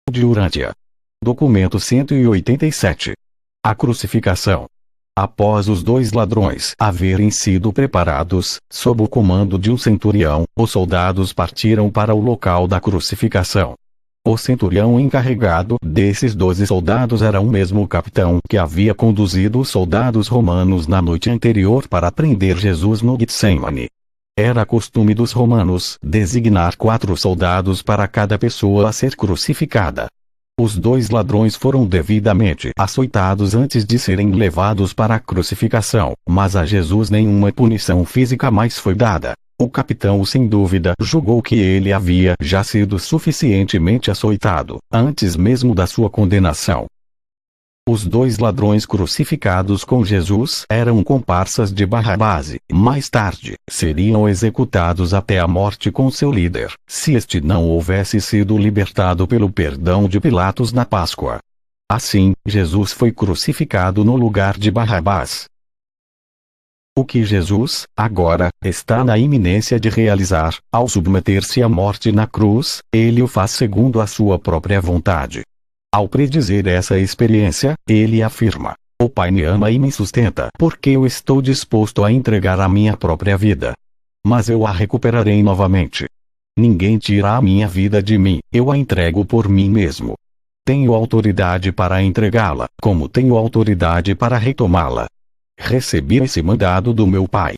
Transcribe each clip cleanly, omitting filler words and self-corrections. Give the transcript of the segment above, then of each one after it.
de Urântia. Documento 187. A crucificação. Após os dois ladrões haverem sido preparados, sob o comando de um centurião, os soldados partiram para o local da crucificação. O centurião encarregado desses 12 soldados era o mesmo capitão que havia conduzido os soldados romanos na noite anterior para prender Jesus no Getsemane. Era costume dos romanos designar 4 soldados para cada pessoa a ser crucificada. Os 2 ladrões foram devidamente açoitados antes de serem levados para a crucificação, mas a Jesus nenhuma punição física mais foi dada. O capitão, sem dúvida, julgou que ele havia já sido suficientemente açoitado, antes mesmo da sua condenação. Os 2 ladrões crucificados com Jesus eram comparsas de Barrabás e, mais tarde, seriam executados até a morte com seu líder, se este não houvesse sido libertado pelo perdão de Pilatos na Páscoa. Assim, Jesus foi crucificado no lugar de Barrabás. O que Jesus, agora, está na iminência de realizar, ao submeter-se à morte na cruz, ele o faz segundo a sua própria vontade. Ao predizer essa experiência, ele afirma: "O Pai me ama e me sustenta porque eu estou disposto a entregar a minha própria vida. Mas eu a recuperarei novamente. Ninguém tira a minha vida de mim, eu a entrego por mim mesmo. Tenho autoridade para entregá-la, como tenho autoridade para retomá-la. Recebi esse mandado do meu Pai."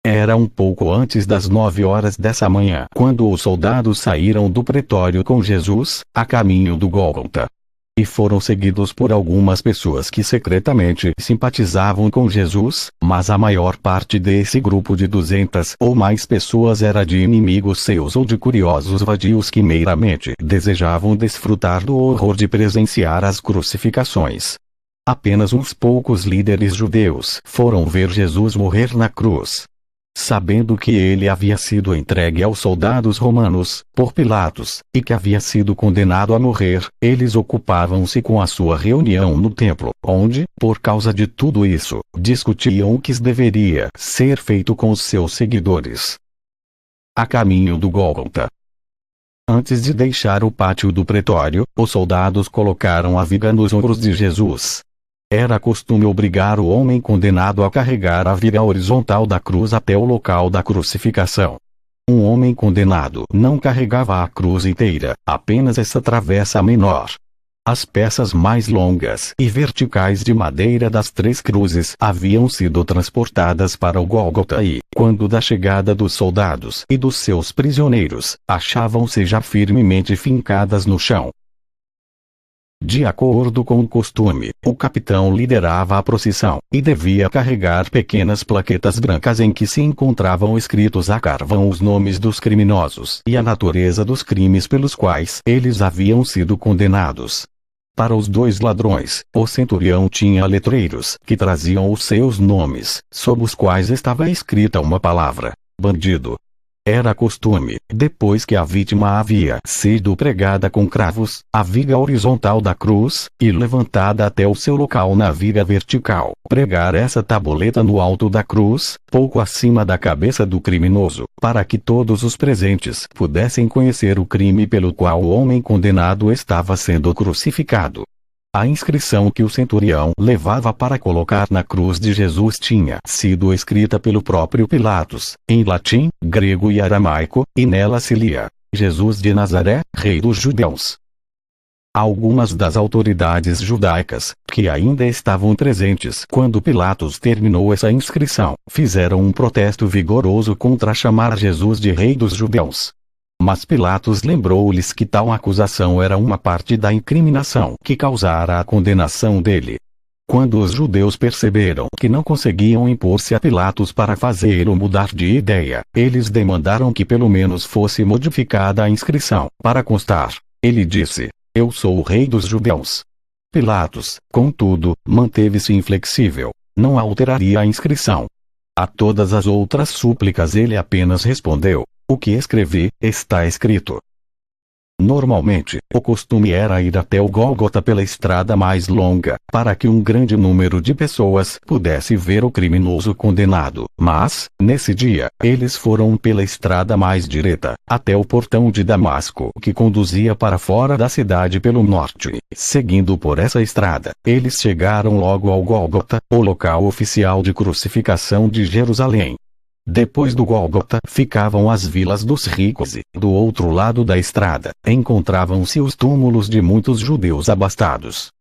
Era um pouco antes das 9 horas dessa manhã quando os soldados saíram do pretório com Jesus, a caminho do Gólgota. E foram seguidos por algumas pessoas que secretamente simpatizavam com Jesus, mas a maior parte desse grupo de 200 ou mais pessoas era de inimigos seus ou de curiosos vadios que meramente desejavam desfrutar do horror de presenciar as crucificações. Apenas uns poucos líderes judeus foram ver Jesus morrer na cruz. Sabendo que ele havia sido entregue aos soldados romanos, por Pilatos, e que havia sido condenado a morrer, eles ocupavam-se com a sua reunião no templo, onde, por causa de tudo isso, discutiam o que deveria ser feito com os seus seguidores. A caminho do Gólgota. Antes de deixar o pátio do pretório, os soldados colocaram a viga nos ombros de Jesus. Era costume obrigar o homem condenado a carregar a viga horizontal da cruz até o local da crucificação. Um homem condenado não carregava a cruz inteira, apenas essa travessa menor. As peças mais longas e verticais de madeira das 3 cruzes haviam sido transportadas para o Gólgota e, quando da chegada dos soldados e dos seus prisioneiros, achavam-se já firmemente fincadas no chão. De acordo com o costume, o capitão liderava a procissão, e devia carregar pequenas plaquetas brancas em que se encontravam escritos a carvão os nomes dos criminosos e a natureza dos crimes pelos quais eles haviam sido condenados. Para os 2 ladrões, o centurião tinha letreiros que traziam os seus nomes, sob os quais estava escrita uma palavra: bandido. Era costume, depois que a vítima havia sido pregada com cravos, a viga horizontal da cruz, e levantada até o seu local na viga vertical, pregar essa tabuleta no alto da cruz, pouco acima da cabeça do criminoso, para que todos os presentes pudessem conhecer o crime pelo qual o homem condenado estava sendo crucificado. A inscrição que o centurião levava para colocar na cruz de Jesus tinha sido escrita pelo próprio Pilatos, em latim, grego e aramaico, e nela se lia: Jesus de Nazaré, Rei dos Judeus. Algumas das autoridades judaicas, que ainda estavam presentes quando Pilatos terminou essa inscrição, fizeram um protesto vigoroso contra chamar Jesus de Rei dos Judeus. Mas Pilatos lembrou-lhes que tal acusação era uma parte da incriminação que causara a condenação dele. Quando os judeus perceberam que não conseguiam impor-se a Pilatos para fazê-lo mudar de ideia, eles demandaram que pelo menos fosse modificada a inscrição, para constar: ele disse: "Eu sou o Rei dos Judeus." Pilatos, contudo, manteve-se inflexível. Não alteraria a inscrição. A todas as outras súplicas ele apenas respondeu: "O que escrevi, está escrito." Normalmente, o costume era ir até o Gólgota pela estrada mais longa, para que um grande número de pessoas pudesse ver o criminoso condenado. Mas, nesse dia, eles foram pela estrada mais direta, até o portão de Damasco, que conduzia para fora da cidade pelo norte. Seguindo por essa estrada, eles chegaram logo ao Gólgota, o local oficial de crucificação de Jerusalém. Depois do Gólgota ficavam as vilas dos ricos e, do outro lado da estrada, encontravam-se os túmulos de muitos judeus abastados.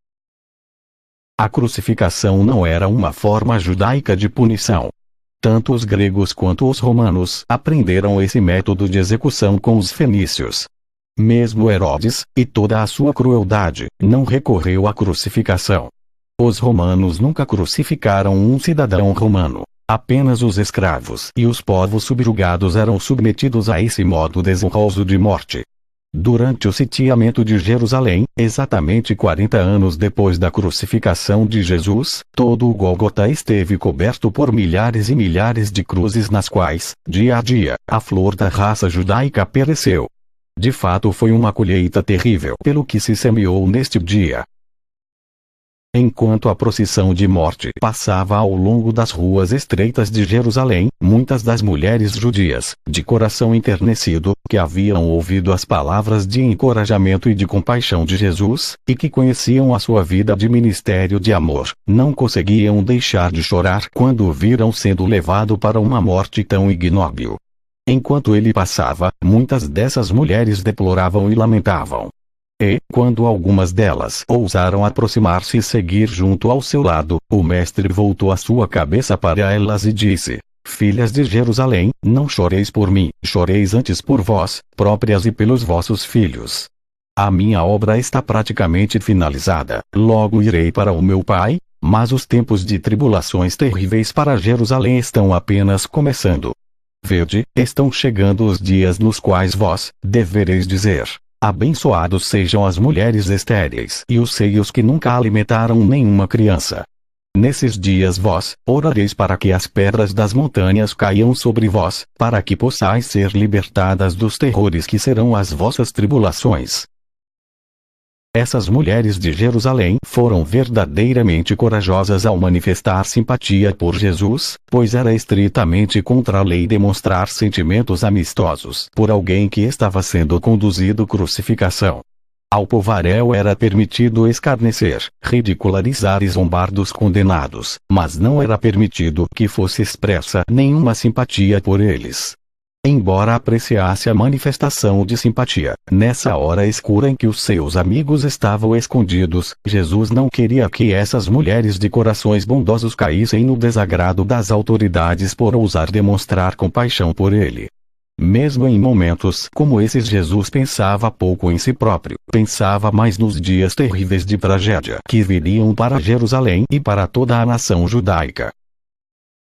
A crucificação não era uma forma judaica de punição. Tanto os gregos quanto os romanos aprenderam esse método de execução com os fenícios. Mesmo Herodes, e toda a sua crueldade, não recorreu à crucificação. Os romanos nunca crucificaram um cidadão romano. Apenas os escravos e os povos subjugados eram submetidos a esse modo desonroso de morte. Durante o sitiamento de Jerusalém, exatamente 40 anos depois da crucificação de Jesus, todo o Gólgota esteve coberto por milhares e milhares de cruzes nas quais, dia a dia, a flor da raça judaica pereceu. De fato foi uma colheita terrível pelo que se semeou neste dia. Enquanto a procissão de morte passava ao longo das ruas estreitas de Jerusalém, muitas das mulheres judias, de coração enternecido, que haviam ouvido as palavras de encorajamento e de compaixão de Jesus, e que conheciam a sua vida de ministério de amor, não conseguiam deixar de chorar quando o viram sendo levado para uma morte tão ignóbil. Enquanto ele passava, muitas dessas mulheres deploravam e lamentavam. E, quando algumas delas ousaram aproximar-se e seguir junto ao seu lado, o mestre voltou a sua cabeça para elas e disse: Filhas de Jerusalém, não choreis por mim, choreis antes por vós, próprias e pelos vossos filhos. A minha obra está praticamente finalizada, logo irei para o meu Pai, mas os tempos de tribulações terríveis para Jerusalém estão apenas começando. Vede, estão chegando os dias nos quais vós devereis dizer: abençoados sejam as mulheres estéreis e os seios que nunca alimentaram nenhuma criança. Nesses dias vós orareis para que as pedras das montanhas caiam sobre vós, para que possais ser libertadas dos terrores que serão as vossas tribulações. Essas mulheres de Jerusalém foram verdadeiramente corajosas ao manifestar simpatia por Jesus, pois era estritamente contra a lei demonstrar sentimentos amistosos por alguém que estava sendo conduzido à crucificação. Ao povaréu era permitido escarnecer, ridicularizar e zombar dos condenados, mas não era permitido que fosse expressa nenhuma simpatia por eles. Embora apreciasse a manifestação de simpatia, nessa hora escura em que os seus amigos estavam escondidos, Jesus não queria que essas mulheres de corações bondosos caíssem no desagrado das autoridades por ousar demonstrar compaixão por ele. Mesmo em momentos como esses, Jesus pensava pouco em si próprio, pensava mais nos dias terríveis de tragédia que viriam para Jerusalém e para toda a nação judaica.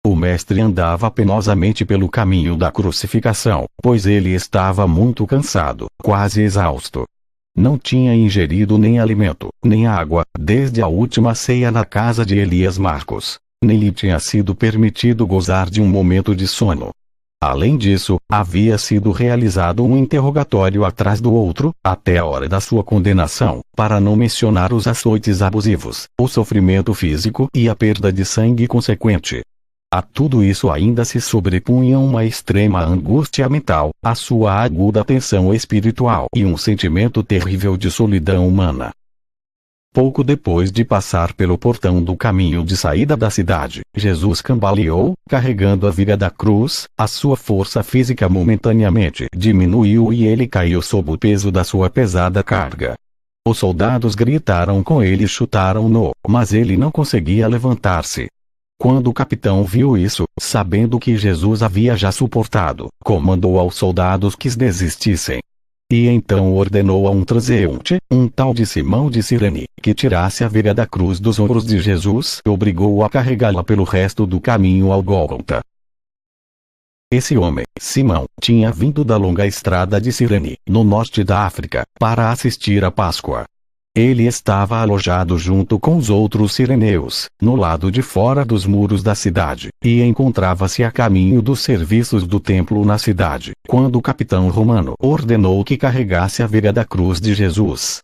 O mestre andava penosamente pelo caminho da crucificação, pois ele estava muito cansado, quase exausto. Não tinha ingerido nem alimento, nem água, desde a última ceia na casa de Elias Marcos. Nem lhe tinha sido permitido gozar de um momento de sono. Além disso, havia sido realizado um interrogatório atrás do outro, até a hora da sua condenação, para não mencionar os açoites abusivos, o sofrimento físico e a perda de sangue consequente. A tudo isso ainda se sobrepunha uma extrema angústia mental, a sua aguda tensão espiritual e um sentimento terrível de solidão humana. Pouco depois de passar pelo portão do caminho de saída da cidade, Jesus cambaleou, carregando a viga da cruz, a sua força física momentaneamente diminuiu e ele caiu sob o peso da sua pesada carga. Os soldados gritaram com ele e chutaram-no, mas ele não conseguia levantar-se. Quando o capitão viu isso, sabendo que Jesus havia já suportado, comandou aos soldados que desistissem. E então ordenou a um transeunte, um tal de Simão de Cirene, que tirasse a viga da cruz dos ombros de Jesus e obrigou-o a carregá-la pelo resto do caminho ao Gólgota. Esse homem, Simão, tinha vindo da longa estrada de Cirene, no norte da África, para assistir à Páscoa. Ele estava alojado junto com os outros sireneus, no lado de fora dos muros da cidade, e encontrava-se a caminho dos serviços do templo na cidade, quando o capitão romano ordenou que carregasse a viga da cruz de Jesus.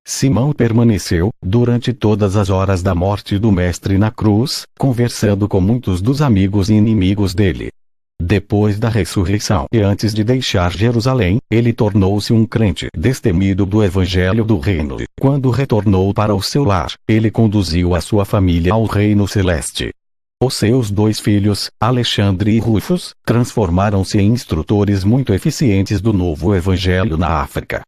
Simão permaneceu, durante todas as horas da morte do Mestre na cruz, conversando com muitos dos amigos e inimigos dele. Depois da ressurreição e antes de deixar Jerusalém, ele tornou-se um crente destemido do Evangelho do Reino. Quando retornou para o seu lar, ele conduziu a sua família ao Reino Celeste. Os seus 2 filhos, Alexandre e Rufus, transformaram-se em instrutores muito eficientes do novo Evangelho na África.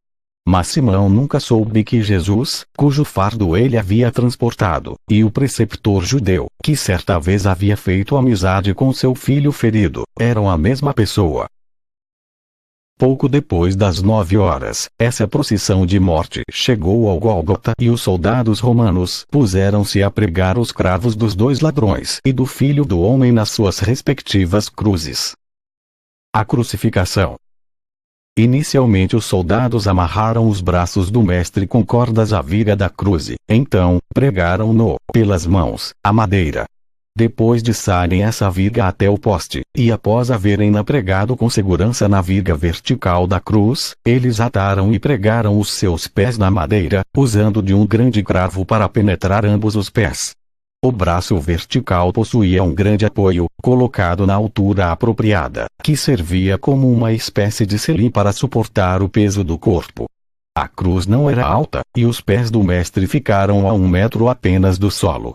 Mas Simão nunca soube que Jesus, cujo fardo ele havia transportado, e o preceptor judeu, que certa vez havia feito amizade com seu filho ferido, eram a mesma pessoa. Pouco depois das 9 horas, essa procissão de morte chegou ao Gólgota e os soldados romanos puseram-se a pregar os cravos dos 2 ladrões e do Filho do Homem nas suas respectivas cruzes. A crucificação. Inicialmente os soldados amarraram os braços do mestre com cordas à viga da cruz, então, pregaram-no, pelas mãos, à madeira. Depois de içarem essa viga até o poste, e após haverem-na pregado com segurança na viga vertical da cruz, eles ataram e pregaram os seus pés na madeira, usando de um grande cravo para penetrar ambos os pés. O braço vertical possuía um grande apoio, colocado na altura apropriada, que servia como uma espécie de selim para suportar o peso do corpo. A cruz não era alta, e os pés do mestre ficaram a 1 metro apenas do solo.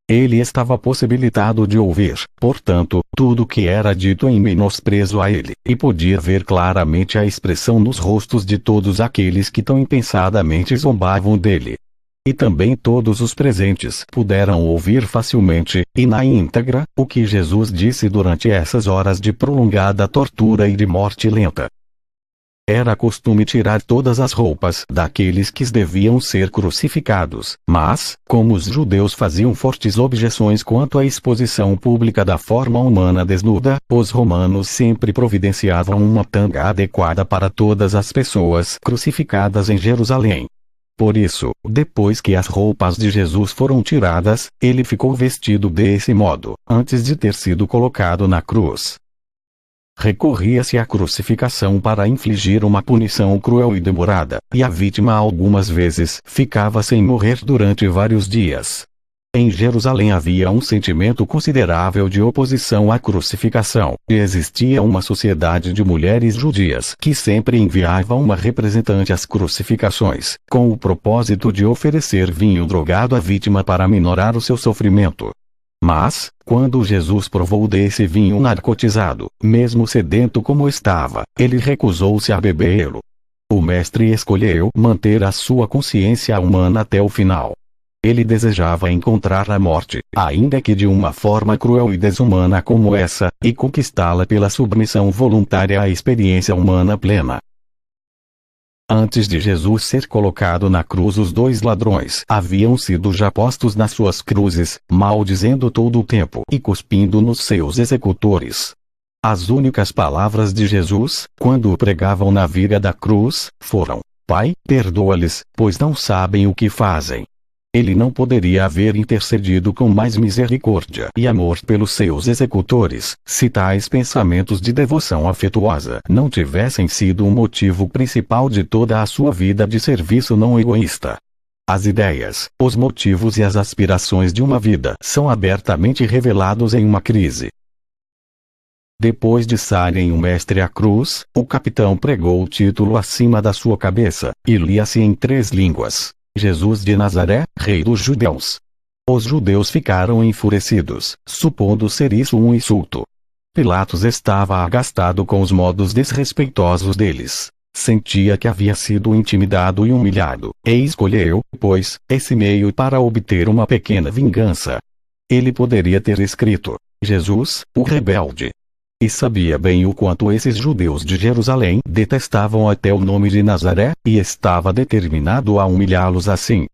Ele estava possibilitado de ouvir, portanto, tudo o que era dito em menosprezo a ele, e podia ver claramente a expressão nos rostos de todos aqueles que tão impensadamente zombavam dele. E também todos os presentes puderam ouvir facilmente, e na íntegra, o que Jesus disse durante essas horas de prolongada tortura e de morte lenta. Era costume tirar todas as roupas daqueles que deviam ser crucificados, mas, como os judeus faziam fortes objeções quanto à exposição pública da forma humana desnuda, os romanos sempre providenciavam uma tanga adequada para todas as pessoas crucificadas em Jerusalém. Por isso, depois que as roupas de Jesus foram tiradas, ele ficou vestido desse modo, antes de ter sido colocado na cruz. Recorria-se à crucificação para infligir uma punição cruel e demorada, e a vítima algumas vezes ficava sem morrer durante vários dias. Em Jerusalém havia um sentimento considerável de oposição à crucificação, e existia uma sociedade de mulheres judias que sempre enviava uma representante às crucificações, com o propósito de oferecer vinho drogado à vítima para minorar o seu sofrimento. Mas, quando Jesus provou desse vinho narcotizado, mesmo sedento como estava, ele recusou-se a bebê-lo. O mestre escolheu manter a sua consciência humana até o final. Ele desejava encontrar a morte, ainda que de uma forma cruel e desumana como essa, e conquistá-la pela submissão voluntária à experiência humana plena. Antes de Jesus ser colocado na cruz, os 2 ladrões haviam sido já postos nas suas cruzes, maldizendo todo o tempo e cuspindo nos seus executores. As únicas palavras de Jesus, quando o pregavam na viga da cruz, foram: Pai, perdoa-lhes, pois não sabem o que fazem. Ele não poderia haver intercedido com mais misericórdia e amor pelos seus executores, se tais pensamentos de devoção afetuosa não tivessem sido o motivo principal de toda a sua vida de serviço não egoísta. As ideias, os motivos e as aspirações de uma vida são abertamente revelados em uma crise. Depois de içarem o mestre à cruz, o capitão pregou o título acima da sua cabeça, e lia-se em 3 línguas. Jesus de Nazaré, Rei dos Judeus. Os judeus ficaram enfurecidos, supondo ser isso um insulto. Pilatos estava agastado com os modos desrespeitosos deles. Sentia que havia sido intimidado e humilhado, e escolheu, pois, esse meio para obter uma pequena vingança. Ele poderia ter escrito: Jesus, o rebelde. E sabia bem o quanto esses judeus de Jerusalém detestavam até o nome de Nazaré, e estava determinado a humilhá-los assim.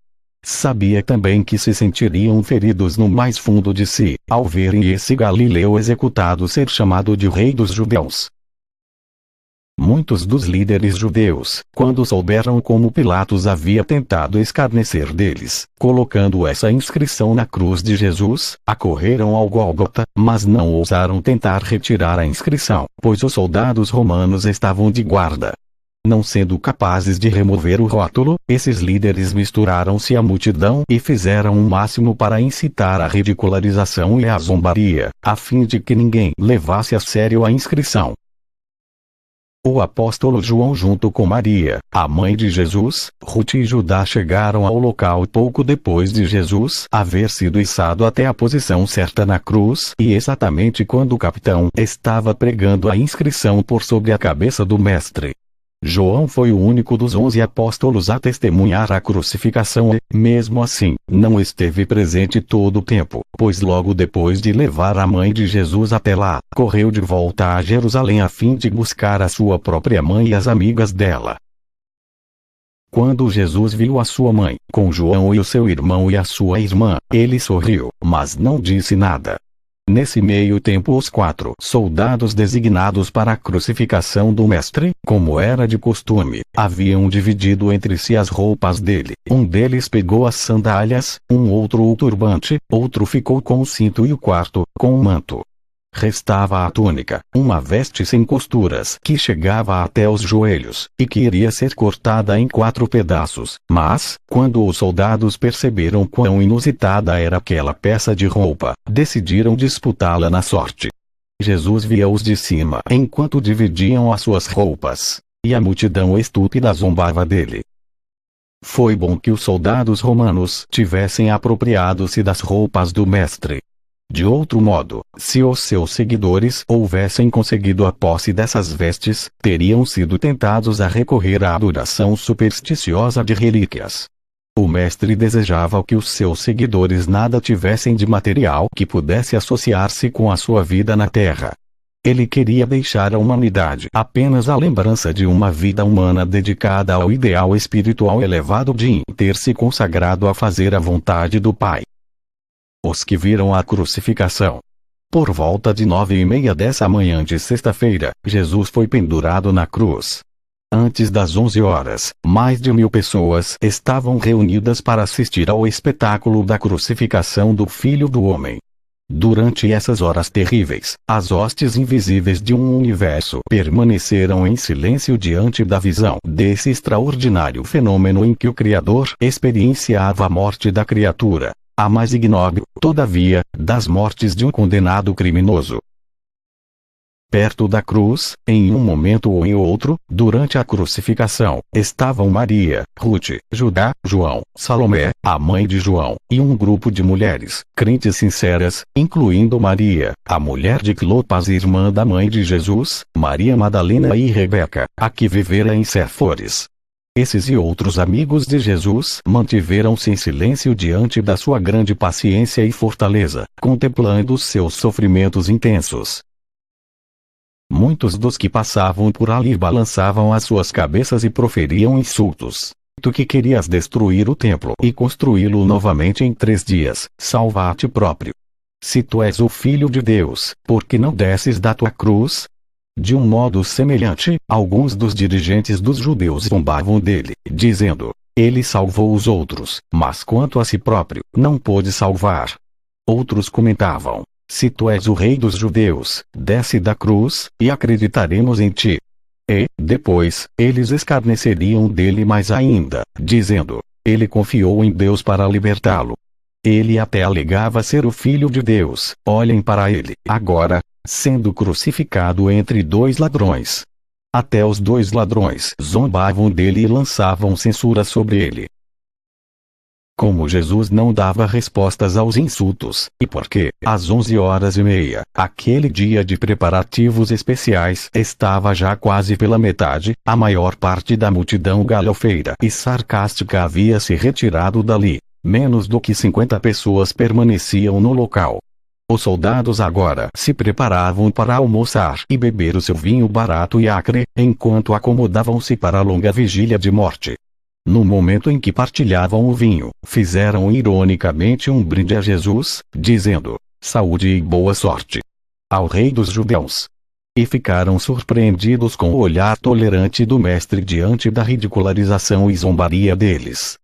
Sabia também que se sentiriam feridos no mais fundo de si, ao verem esse galileu executado ser chamado de Rei dos Judeus. Muitos dos líderes judeus, quando souberam como Pilatos havia tentado escarnecer deles, colocando essa inscrição na cruz de Jesus, acorreram ao Gólgota, mas não ousaram tentar retirar a inscrição, pois os soldados romanos estavam de guarda. Não sendo capazes de remover o rótulo, esses líderes misturaram-se à multidão e fizeram o máximo para incitar a ridicularização e a zombaria, a fim de que ninguém levasse a sério a inscrição. O apóstolo João junto com Maria, a mãe de Jesus, Ruth e Judá chegaram ao local pouco depois de Jesus haver sido içado até a posição certa na cruz e exatamente quando o capitão estava pregando a inscrição por sobre a cabeça do mestre. João foi o único dos 11 apóstolos a testemunhar a crucificação e, mesmo assim, não esteve presente todo o tempo, pois logo depois de levar a mãe de Jesus até lá, correu de volta a Jerusalém a fim de buscar a sua própria mãe e as amigas dela. Quando Jesus viu a sua mãe, com João e o seu irmão e a sua irmã, ele sorriu, mas não disse nada. Nesse meio tempo os 4 soldados designados para a crucificação do mestre, como era de costume, haviam dividido entre si as roupas dele. Um deles pegou as sandálias, um outro o turbante, outro ficou com o cinto e o quarto, com o manto. Restava a túnica, uma veste sem costuras que chegava até os joelhos, e que iria ser cortada em 4 pedaços. Mas, quando os soldados perceberam quão inusitada era aquela peça de roupa, decidiram disputá-la na sorte. Jesus via-os de cima enquanto dividiam as suas roupas, e a multidão estúpida zombava dele. Foi bom que os soldados romanos tivessem apropriado-se das roupas do mestre. De outro modo, se os seus seguidores houvessem conseguido a posse dessas vestes, teriam sido tentados a recorrer à adoração supersticiosa de relíquias. O mestre desejava que os seus seguidores nada tivessem de material que pudesse associar-se com a sua vida na terra. Ele queria deixar à humanidade apenas a lembrança de uma vida humana dedicada ao ideal espiritual elevado de ter se consagrado a fazer a vontade do Pai. Os que viram a crucificação. Por volta de 9:30 dessa manhã de sexta-feira, Jesus foi pendurado na cruz. Antes das 11 horas, mais de 1000 pessoas estavam reunidas para assistir ao espetáculo da crucificação do Filho do Homem. Durante essas horas terríveis, as hostes invisíveis de um universo permaneceram em silêncio diante da visão desse extraordinário fenômeno em que o Criador experienciava a morte da criatura. A mais ignóbil, todavia, das mortes de um condenado criminoso. Perto da cruz, em um momento ou em outro, durante a crucificação, estavam Maria, Ruth, Judá, João, Salomé, a mãe de João, e um grupo de mulheres, crentes sinceras, incluindo Maria, a mulher de Clopas irmã da mãe de Jesus, Maria Madalena e Rebeca, a que vivera em Séforis. Esses e outros amigos de Jesus mantiveram-se em silêncio diante da sua grande paciência e fortaleza, contemplando os seus sofrimentos intensos. Muitos dos que passavam por ali balançavam as suas cabeças e proferiam insultos. Tu que querias destruir o templo e construí-lo novamente em 3 dias, salva a ti próprio. Se tu és o Filho de Deus, por que não desces da tua cruz? De um modo semelhante, alguns dos dirigentes dos judeus zombavam dele, dizendo: ele salvou os outros, mas quanto a si próprio, não pôde salvar. Outros comentavam: se tu és o rei dos judeus, desce da cruz, e acreditaremos em ti. E, depois, eles escarneceriam dele mais ainda, dizendo: ele confiou em Deus para libertá-lo. Ele até alegava ser o Filho de Deus, olhem para ele, agora, sendo crucificado entre 2 ladrões. Até os 2 ladrões zombavam dele e lançavam censura sobre ele. Como Jesus não dava respostas aos insultos, e porque, às 11:30, aquele dia de preparativos especiais estava já quase pela metade, a maior parte da multidão galhofeira e sarcástica havia se retirado dali. Menos do que 50 pessoas permaneciam no local. Os soldados agora se preparavam para almoçar e beber o seu vinho barato e acre, enquanto acomodavam-se para a longa vigília de morte. No momento em que partilhavam o vinho, fizeram ironicamente um brinde a Jesus, dizendo: saúde e boa sorte ao Rei dos Judeus. e ficaram surpreendidos com o olhar tolerante do mestre diante da ridicularização e zombaria deles.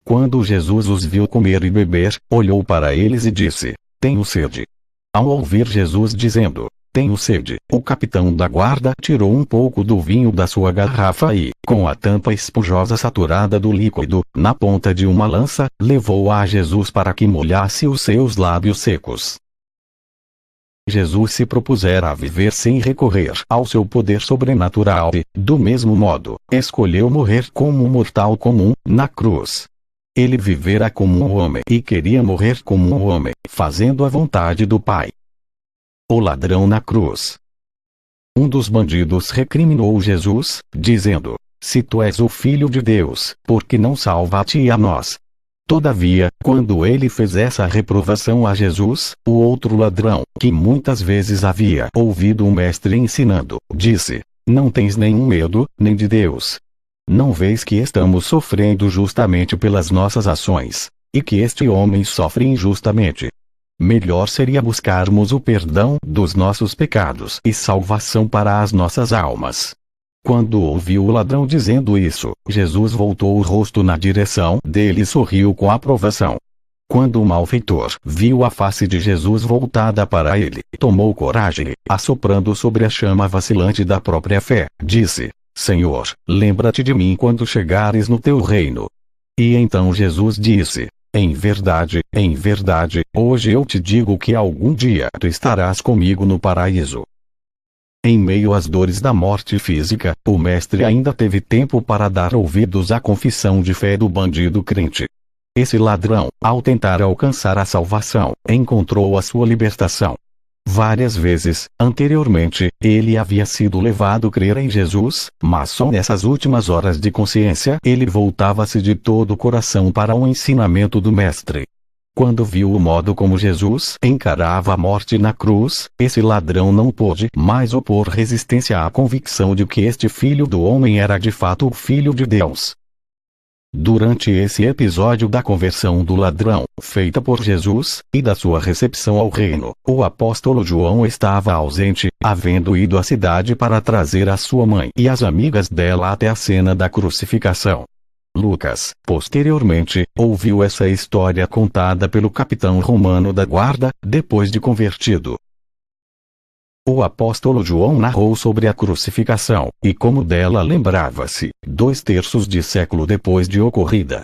Quando Jesus os viu comer e beber, olhou para eles e disse: "Tenho sede." Ao ouvir Jesus dizendo: "Tenho sede", o capitão da guarda tirou um pouco do vinho da sua garrafa e, com a tampa esponjosa saturada do líquido, na ponta de uma lança, levou-a a Jesus para que molhasse os seus lábios secos. Jesus se propusera a viver sem recorrer ao seu poder sobrenatural e, do mesmo modo, escolheu morrer como um mortal comum, na cruz. Ele vivera como um homem e queria morrer como um homem, fazendo a vontade do Pai. O ladrão na cruz. Um dos bandidos recriminou Jesus, dizendo: "Se tu és o Filho de Deus, por que não salva-te a nós?" Todavia, quando ele fez essa reprovação a Jesus, o outro ladrão, que muitas vezes havia ouvido o mestre ensinando, disse: "Não tens nenhum medo, nem de Deus? Não vês que estamos sofrendo justamente pelas nossas ações, e que este homem sofre injustamente? Melhor seria buscarmos o perdão dos nossos pecados e salvação para as nossas almas." Quando ouviu o ladrão dizendo isso, Jesus voltou o rosto na direção dele e sorriu com aprovação. Quando o malfeitor viu a face de Jesus voltada para ele, tomou coragem e, assoprando sobre a chama vacilante da própria fé, disse: "Senhor, lembra-te de mim quando chegares no teu reino." E então Jesus disse: em verdade, hoje eu te digo que algum dia tu estarás comigo no paraíso." Em meio às dores da morte física, o mestre ainda teve tempo para dar ouvidos à confissão de fé do bandido crente. Esse ladrão, ao tentar alcançar a salvação, encontrou a sua libertação. Várias vezes, anteriormente, ele havia sido levado a crer em Jesus, mas só nessas últimas horas de consciência ele voltava-se de todo o coração para o ensinamento do mestre. Quando viu o modo como Jesus encarava a morte na cruz, esse ladrão não pôde mais opor resistência à convicção de que este Filho do Homem era de fato o Filho de Deus. Durante esse episódio da conversão do ladrão, feita por Jesus, e da sua recepção ao reino, o apóstolo João estava ausente, havendo ido à cidade para trazer a sua mãe e as amigas dela até a cena da crucificação. Lucas, posteriormente, ouviu essa história contada pelo capitão romano da guarda, depois de convertido. O apóstolo João narrou sobre a crucificação, e como dela lembrava-se, 2/3 de século depois de ocorrida.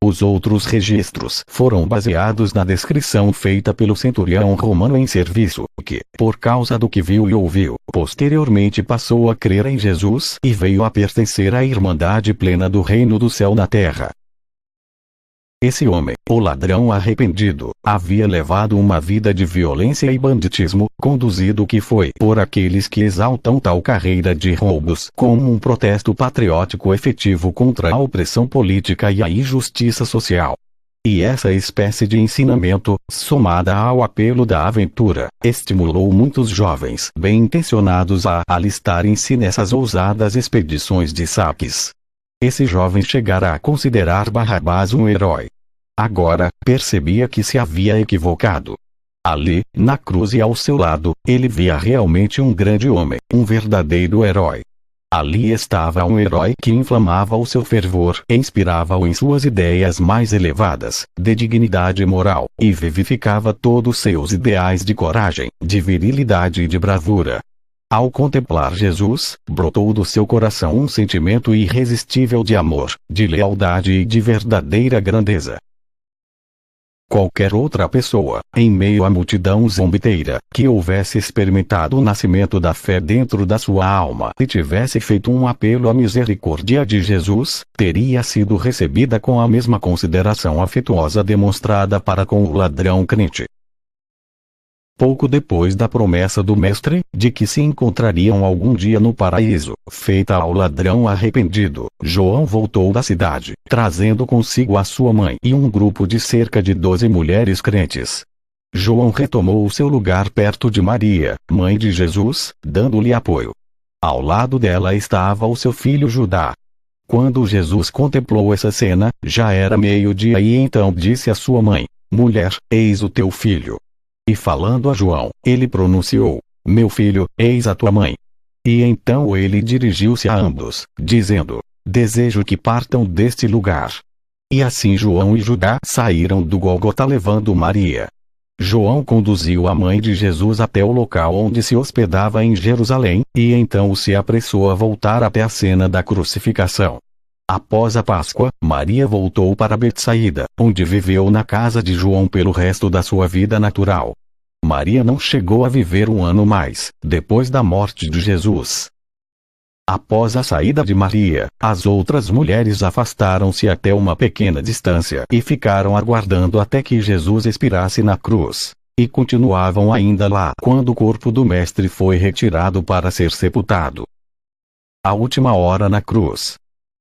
Os outros registros foram baseados na descrição feita pelo centurião romano em serviço, que, por causa do que viu e ouviu, posteriormente passou a crer em Jesus e veio a pertencer à Irmandade plena do Reino do Céu na Terra. Esse homem, o ladrão arrependido, havia levado uma vida de violência e banditismo, conduzido que foi por aqueles que exaltam tal carreira de roubos como um protesto patriótico efetivo contra a opressão política e a injustiça social. E essa espécie de ensinamento, somada ao apelo da aventura, estimulou muitos jovens bem-intencionados a alistarem-se nessas ousadas expedições de saques. Esse jovem chegara a considerar Barrabás um herói. Agora, percebia que se havia equivocado. Ali, na cruz e ao seu lado, ele via realmente um grande homem, um verdadeiro herói. Ali estava um herói que inflamava o seu fervor e inspirava-o em suas ideias mais elevadas, de dignidade moral, e vivificava todos seus ideais de coragem, de virilidade e de bravura. Ao contemplar Jesus, brotou do seu coração um sentimento irresistível de amor, de lealdade e de verdadeira grandeza. Qualquer outra pessoa, em meio à multidão zombeteira, que houvesse experimentado o nascimento da fé dentro da sua alma e tivesse feito um apelo à misericórdia de Jesus, teria sido recebida com a mesma consideração afetuosa demonstrada para com o ladrão crente. Pouco depois da promessa do Mestre, de que se encontrariam algum dia no paraíso, feita ao ladrão arrependido, João voltou da cidade, trazendo consigo a sua mãe e um grupo de cerca de 12 mulheres crentes. João retomou o seu lugar perto de Maria, mãe de Jesus, dando-lhe apoio. Ao lado dela estava o seu filho Judá. Quando Jesus contemplou essa cena, já era meio-dia e então disse à sua mãe: "Mulher, eis o teu filho." E falando a João, ele pronunciou: meu filho, eis a tua mãe. E então ele dirigiu-se a ambos, dizendo: desejo que partam deste lugar. E assim João e Judá saíram do Gólgota levando Maria. João conduziu a mãe de Jesus até o local onde se hospedava em Jerusalém, e então se apressou a voltar até a cena da crucificação. Após a Páscoa, Maria voltou para Betsaída, onde viveu na casa de João pelo resto da sua vida natural. Maria não chegou a viver um ano mais, depois da morte de Jesus. Após a saída de Maria, as outras mulheres afastaram-se até uma pequena distância e ficaram aguardando até que Jesus expirasse na cruz. E continuavam ainda lá quando o corpo do Mestre foi retirado para ser sepultado. A última hora na cruz.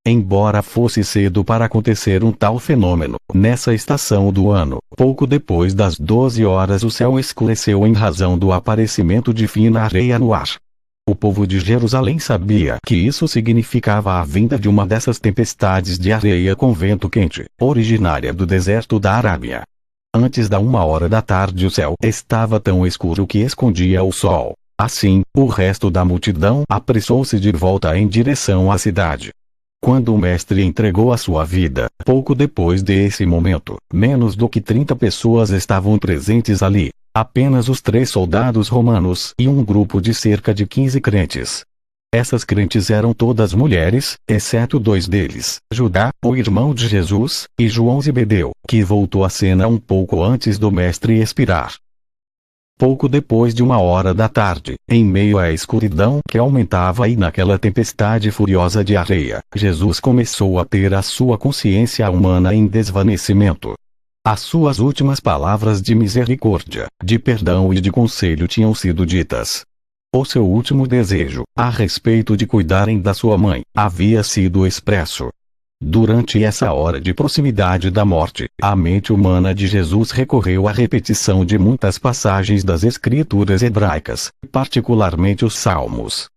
Embora fosse cedo para acontecer um tal fenômeno, nessa estação do ano, pouco depois das 12 horas o céu escureceu em razão do aparecimento de fina areia no ar. O povo de Jerusalém sabia que isso significava a vinda de uma dessas tempestades de areia com vento quente, originária do deserto da Arábia. Antes da 1 hora da tarde o céu estava tão escuro que escondia o sol. Assim, o resto da multidão apressou-se de volta em direção à cidade. Quando o Mestre entregou a sua vida, pouco depois desse momento, menos do que 30 pessoas estavam presentes ali. Apenas os 3 soldados romanos e um grupo de cerca de 15 crentes. Essas crentes eram todas mulheres, exceto 2 deles, Judá, o irmão de Jesus, e João Zebedeu, que voltou à cena um pouco antes do Mestre expirar. Pouco depois de 1 hora da tarde, em meio à escuridão que aumentava e naquela tempestade furiosa de areia, Jesus começou a ter a sua consciência humana em desvanecimento. As suas últimas palavras de misericórdia, de perdão e de conselho tinham sido ditas. O seu último desejo, a respeito de cuidarem da sua mãe, havia sido expresso. Durante essa hora de proximidade da morte, a mente humana de Jesus recorreu à repetição de muitas passagens das Escrituras hebraicas, particularmente os Salmos.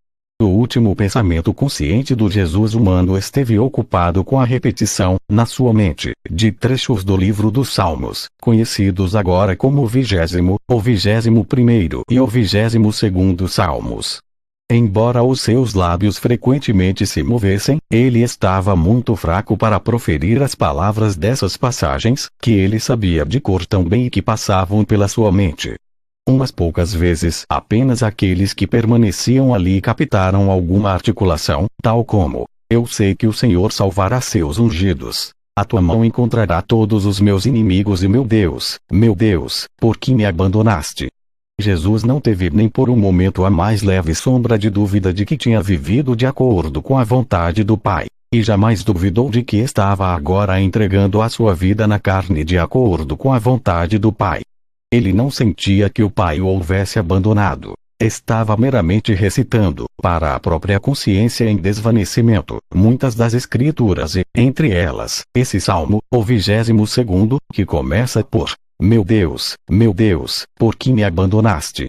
O último pensamento consciente do Jesus humano esteve ocupado com a repetição, na sua mente, de trechos do livro dos Salmos, conhecidos agora como o 20º, o 21º e o 22º Salmos. Embora os seus lábios frequentemente se movessem, ele estava muito fraco para proferir as palavras dessas passagens, que ele sabia de cor tão bem e que passavam pela sua mente. Umas poucas vezes, apenas aqueles que permaneciam ali captaram alguma articulação, tal como: eu sei que o Senhor salvará seus ungidos. A tua mão encontrará todos os meus inimigos e meu Deus, por que me abandonaste? Jesus não teve nem por um momento a mais leve sombra de dúvida de que tinha vivido de acordo com a vontade do Pai, e jamais duvidou de que estava agora entregando a sua vida na carne de acordo com a vontade do Pai. Ele não sentia que o Pai o houvesse abandonado. Estava meramente recitando, para a própria consciência em desvanecimento, muitas das Escrituras e, entre elas, esse salmo, o 22º, que começa por: meu Deus, por que me abandonaste?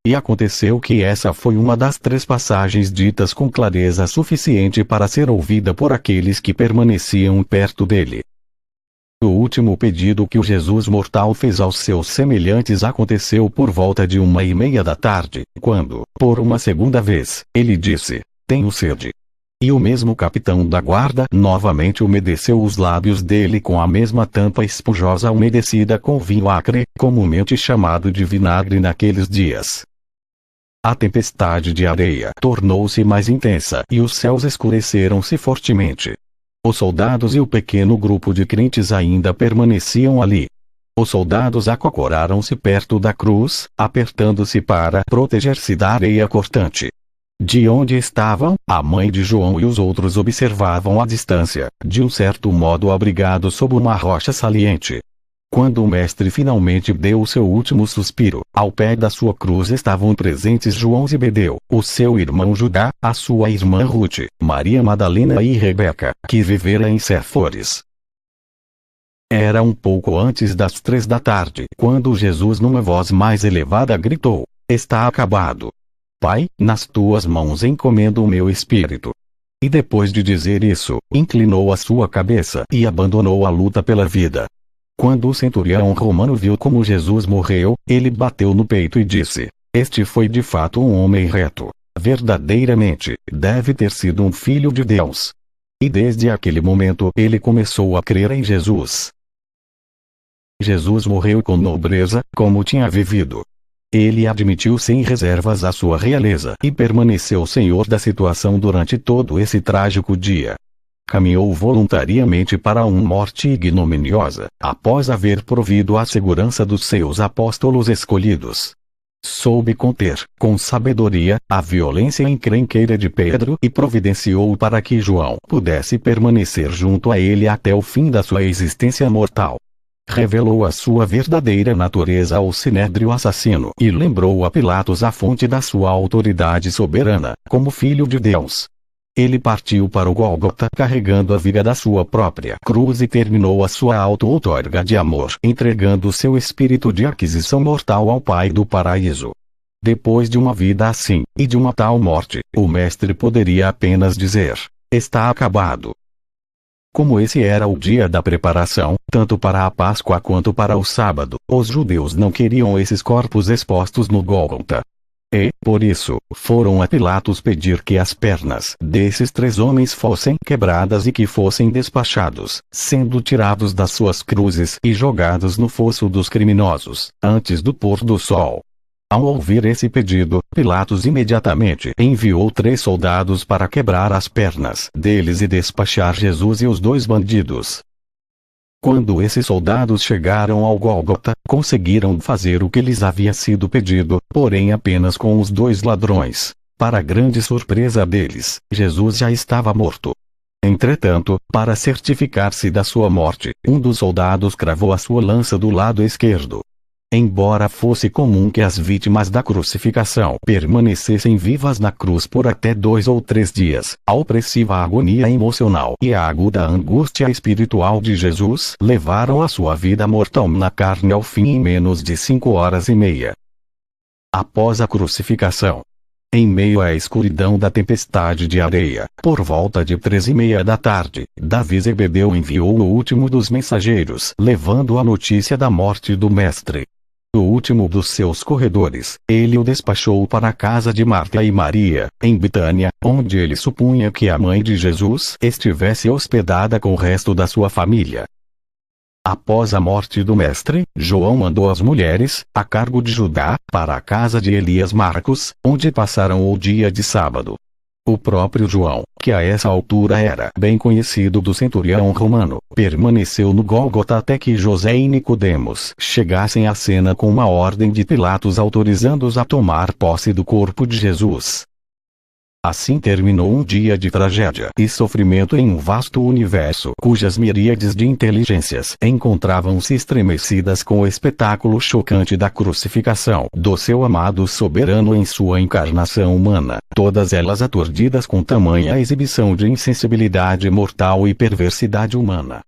E aconteceu que essa foi uma das 3 passagens ditas com clareza suficiente para ser ouvida por aqueles que permaneciam perto dele. O último pedido que o Jesus mortal fez aos seus semelhantes aconteceu por volta de 1h30 da tarde, quando, por uma segunda vez, ele disse: tenho sede. E o mesmo capitão da guarda novamente umedeceu os lábios dele com a mesma tampa esponjosa umedecida com vinho acre, comumente chamado de vinagre naqueles dias. A tempestade de areia tornou-se mais intensa e os céus escureceram-se fortemente. Os soldados e o pequeno grupo de crentes ainda permaneciam ali. Os soldados acocoraram-se perto da cruz, apertando-se para proteger-se da areia cortante. De onde estavam, a mãe de João e os outros observavam à distância, de um certo modo abrigados sob uma rocha saliente. Quando o Mestre finalmente deu o seu último suspiro, ao pé da sua cruz estavam presentes João Zebedeu, o seu irmão Judá, a sua irmã Ruth, Maria Madalena e Rebeca, que vivera em Séforis. Era um pouco antes das 3 da tarde, quando Jesus numa voz mais elevada gritou: está acabado. Pai, nas tuas mãos encomendo o meu espírito. E depois de dizer isso, inclinou a sua cabeça e abandonou a luta pela vida. Quando o centurião romano viu como Jesus morreu, ele bateu no peito e disse: Este foi de fato um homem reto. Verdadeiramente, deve ter sido um filho de Deus. E desde aquele momento ele começou a crer em Jesus. Jesus morreu com nobreza, como tinha vivido. Ele admitiu sem reservas a sua realeza e permaneceu senhor da situação durante todo esse trágico dia. Caminhou voluntariamente para uma morte ignominiosa, após haver provido a segurança dos seus apóstolos escolhidos. Soube conter, com sabedoria, a violência encrenqueira de Pedro e providenciou para que João pudesse permanecer junto a ele até o fim da sua existência mortal. Revelou a sua verdadeira natureza ao sinédrio assassino e lembrou a Pilatos a fonte da sua autoridade soberana, como Filho de Deus. Ele partiu para o Gólgota carregando a viga da sua própria cruz e terminou a sua auto-outorga de amor, entregando seu espírito de aquisição mortal ao Pai do paraíso. Depois de uma vida assim, e de uma tal morte, o Mestre poderia apenas dizer: está acabado. Como esse era o dia da preparação, tanto para a Páscoa quanto para o sábado, os judeus não queriam esses corpos expostos no Gólgota. E, por isso, foram a Pilatos pedir que as pernas desses 3 homens fossem quebradas e que fossem despachados, sendo tirados das suas cruzes e jogados no fosso dos criminosos, antes do pôr do sol. Ao ouvir esse pedido, Pilatos imediatamente enviou 3 soldados para quebrar as pernas deles e despachar Jesus e os 2 bandidos. Quando esses soldados chegaram ao Gólgota, conseguiram fazer o que lhes havia sido pedido, porém apenas com os 2 ladrões. Para grande surpresa deles, Jesus já estava morto. Entretanto, para certificar-se da sua morte, um dos soldados cravou a sua lança do lado esquerdo. Embora fosse comum que as vítimas da crucificação permanecessem vivas na cruz por até 2 ou 3 dias, a opressiva agonia emocional e a aguda angústia espiritual de Jesus levaram a sua vida mortal na carne ao fim em menos de 5 horas e meia. Após a crucificação, em meio à escuridão da tempestade de areia, por volta de 3:30 da tarde, Davi Zebedeu enviou o último dos mensageiros, levando a notícia da morte do Mestre. O último dos seus corredores, ele o despachou para a casa de Marta e Maria, em Betânia, onde ele supunha que a mãe de Jesus estivesse hospedada com o resto da sua família. Após a morte do Mestre, João mandou as mulheres, a cargo de Judá, para a casa de Elias Marcos, onde passaram o dia de sábado. O próprio João, que a essa altura era bem conhecido do centurião romano, permaneceu no Gólgota até que José e Nicodemos chegassem à cena com uma ordem de Pilatos autorizando-os a tomar posse do corpo de Jesus. Assim terminou um dia de tragédia e sofrimento em um vasto universo cujas miríades de inteligências encontravam-se estremecidas com o espetáculo chocante da crucificação do seu amado soberano em sua encarnação humana, todas elas aturdidas com tamanha exibição de insensibilidade mortal e perversidade humana.